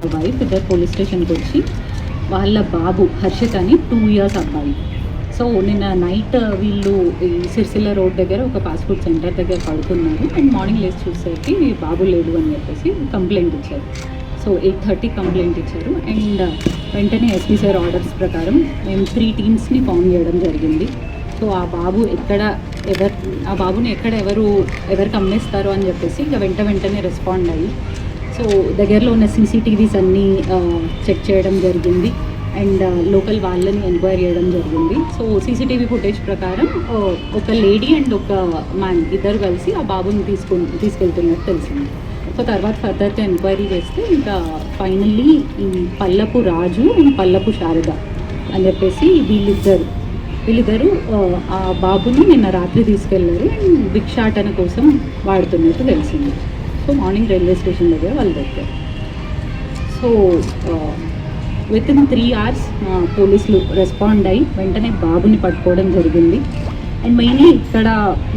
Wife ఇద్దరు police స్టేషన్కి వచ్చి వాళ్ళ బాబు హర్షిత్ అని 2 years అబ్బాయి. సో నిన్న నైట్ వీళ్ళు ఈ సిరిసిల్ల రోడ్ దగ్గర ఒక ఫాస్ట్ ఫుడ్ సెంటర్ దగ్గర పడుకున్నారు. అండ్ మార్నింగ్ లేచి చూసేసరికి బాబు లేడు అని చెప్పేసి కంప్లైంట్ ఇచ్చారు. సో 8:30 కంప్లైంట్ ఇచ్చారు. అండ్ వెంటనే ఎస్పీ సార్ ఆర్డర్స్ ప్రకారం మేము 3 టీమ్స్ని ఫామ్ చేయడం జరిగింది. సో ఆ బాబుని ఎవరికి అమ్మేస్తారు అని చెప్పేసి ఇక వెంటనే రెస్పాండ్ అయ్యి సో దగ్గరలో ఉన్న సీసీటీవీస్ అన్నీ చెక్ చేయడం జరిగింది. అండ్ లోకల్ వాళ్ళని ఎంక్వైరీ చేయడం జరిగింది. సో సీసీటీవీ ఫుటేజ్ ప్రకారం ఒక లేడీ అండ్ ఒక మ్యాన్ ఇద్దరు కలిసి ఆ బాబుని తీసుకెళ్తున్నట్టు తెలిసింది. సో తర్వాత ఫర్దర్గా ఎంక్వైరీ చేస్తే ఇంకా ఫైనల్లీ ఈ పల్లపు రాజు అండ్ పల్లపు శారద అని చెప్పేసి వీళ్ళిద్దరు ఆ బాబుని నిన్న రాత్రి తీసుకెళ్లారు అండ్ భిక్షాటన కోసం వాడుతున్నట్టు తెలిసింది. సో మార్నింగ్ రైల్వే స్టేషన్ దగ్గర వాళ్ళు దొరికారు. సో వితిన్ 3 hours పోలీసులు రెస్పాండ్ అయ్యి వెంటనే బాబుని పట్టుకోవడం జరిగింది. అండ్ మెయిన్లీ ఇక్కడ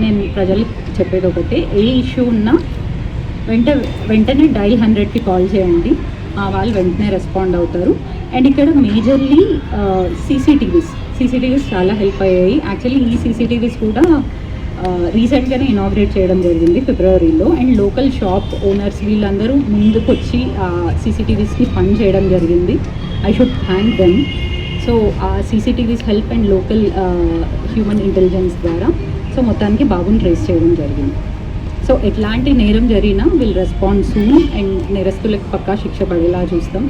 నేను ప్రజలకు చెప్పేది ఒకటే, ఏ ఇష్యూ ఉన్నా వెంటనే డైల్ 100కి కాల్ చేయండి, వాళ్ళు వెంటనే రెస్పాండ్ అవుతారు. అండ్ ఇక్కడ మేజర్లీ సీసీటీవీస్ చాలా హెల్ప్ అయ్యాయి. యాక్చువల్లీ ఈ సీసీటీవీస్ కూడా రీసెంట్గానే ఇనాగ్రేట్ చేయడం జరిగింది ఫిబ్రవరిలో. అండ్ లోకల్ షాప్ ఓనర్స్ వీళ్ళందరూ ముందుకు వచ్చి సీసీటీవీస్ని ఫండ్ చేయడం జరిగింది. I should thank them. So ఆ CCTVs help and local human intelligence ద్వారా సో మొత్తానికి బాబుని ట్రేస్ చేయడం జరిగింది. సో ఎట్లాంటి నేరం జరిగినా విల్ రెస్పాండ్ సూన్ అండ్ నేరస్తులకు పక్కా శిక్ష పడేలా చూస్తాం.